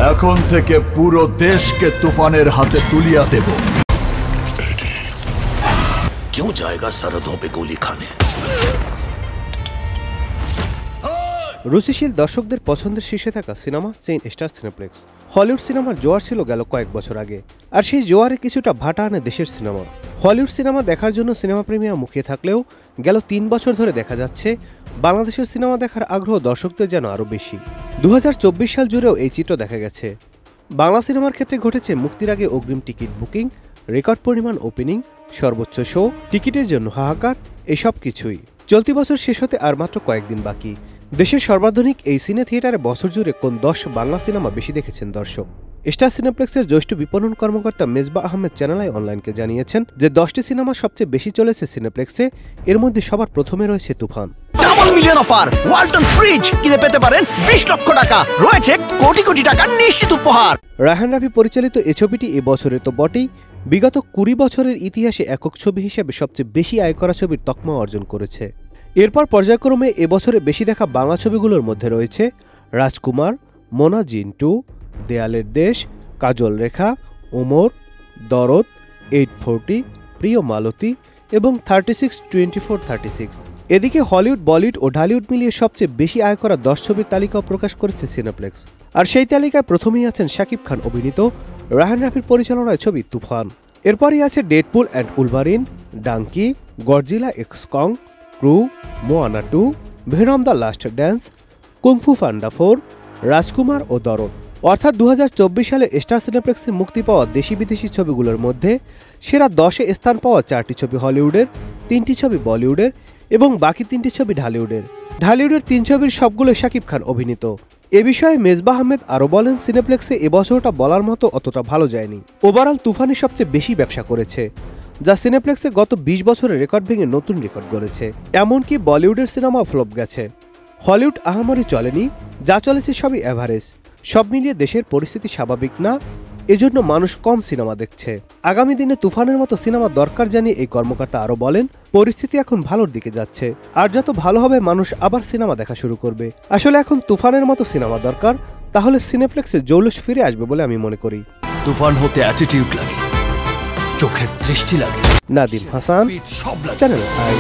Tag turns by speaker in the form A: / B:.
A: এখন থেকে পুরো দেশকে তুফানের হাতে তুলিয়া দেব।
B: क्यों जाएगा सरहदों पे गोली खाने?
C: রুচিশীল দর্শকদের পছন্দের শীর্ষে থাকা cinema chain star cineplex. Hollywood সিনেমার জোয়ার ছিল গেল কয়েক বছর আগে, আর সেই জোয়ারে কিছুটা ভাটা আনে দেশের সিনেমা। হলিউড সিনেমা দেখার জন্য সিনেমা প্রেমীরা মুখিয়ে থাকলেও গেল 3 বছর ধরে দেখা যাচ্ছে বাংলাদেশের সিনেমা দেখার আগ্রহ দর্শকদের যেন আরও বেশি। 2024 সাল জুড়েও এই চিত্র দেখা গেছে। বাংলা সিনেমার ক্ষেত্রে ঘটেছে মুক্তির আগে অগ্রিম টিকিট বুকিং, রেকর্ড পরিমাণ ওপেনিং, সর্বোচ্চ শো, টিকিটের জন্য হাহাকার, এসব কিছুই। চলতি বছর শেষ হতে আর মাত্র কয়েকদিন বাকি। দেশের সর্বাধুনিক এই সিনে থিয়েটারে বছর জুড়ে কোন 10 বাংলা সিনেমা বেশি দেখেছেন দর্শক? স্টার সিনেপ্লেক্সের জ্যেষ্ঠ বিপণন কর্মকর্তা মেজবা আহমেদ চ্যানেল আই অনলাইনকে জানিয়েছেন যে 10টি সিনেমা সবচেয়ে বেশি চলেছে সিনেপ্লেক্সে, এর মধ্যে সবার প্রথমে রয়েছে Toofan.
B: Double million offer, Walton fridge কিনে পেতে পারেন 20 লক্ষ টাকা, রয়েছে কোটি কোটি টাকার নিশ্চিত উপহার।
C: রায়হান রাফি পরিচালিত এই ছবিটি এবছরে তো বটেই, বিগত 20 বছরের ইতিহাসে একক ছবি হিসেবে সবচেয়ে বেশি আয় করা ছবির তকমা অর্জন করেছে। এরপর পর্যায়ক্রমে এবছরে বেশি দেখা বাংলা ছবিগুলোর মধ্যে রয়েছে রাজকুমার, মোনা জিন্টু, দেয়ালের দেশ, কাজল রেখা, ওমর, দরদ, 840, প্রিয় মালতী এবং 36-24-36। এদিকে হলিউড, বলিউড ও ঢালিউড মিলিয়ে সবচেয়ে বেশি আয় করা 10 ছবির তালিকাও প্রকাশ করেছে সিনেপ্লেক্স। আর সেই তালিকায় প্রথমেই আছেন শাকিব খান অভিনীত রায়হান রাফির পরিচালনায় ছবি তুফান। এরপরই আছে Deadpool and Wolverine, Dunki, Godzilla X Kong, Crew, Moana 2, Venom the Last Dance, Kung Fu Panda 4, Rajkumar ও দরদ। অর্থাৎ 2024 সালে স্টার সিনেপ্লেক্সে মুক্তি পাওয়া দেশি বিদেশি ছবিগুলোর মধ্যে সেরা 10-এ স্থান পাওয়া 4টি ছবি হলিউডের, 3টি ছবি বলিউডের এবং বাকি 3টি ছবি ঢালিউডের। ঢালিউডের 3 ছবির সবগুলো শাকিব খান অভিনীত। এ বিষয়ে মেজবা আহমেদ আরও বলেন, সিনেপ্লেক্সে এবছরটা বলার মতো অতটা ভালো যায়নি। ওভারঅল তুফানই সবচেয়ে বেশি ব্যবসা করেছে, যা সিনেপ্লেক্সে গত 20 বছরের রেকর্ড ভেঙে নতুন রেকর্ড গড়েছে। এমনকি বলিউডের সিনেমাও ফ্লপ গেছে। হলিউড আহামরি চলেনি, যা চলেছে সবই অ্যাভারেজ। সব মিলিয়ে দেশের পরিস্থিতি স্বাভাবিক না, এজন্য মানুষ কম সিনেমা দেখছে। আগামী দিনে তুফানের মতো সিনেমা দরকার জানিয়ে এই কর্মকর্তা আরও বলেন, পরিস্থিতি এখন ভালোর দিকে যাচ্ছে, আর যত ভালো হবে মানুষ আবার সিনেমা দেখা শুরু করবে। আসলে এখন তুফানের মতো সিনেমা দরকার, তাহলে সিনেপ্লেক্সে জৌলুস ফিরে আসবে বলে আমি মনে করি।
B: তুফান হতে অ্যাটিটিউড লাগে, চোখের দৃষ্টি লাগে,
C: নাদিম হাসান, চ্যানেল আই।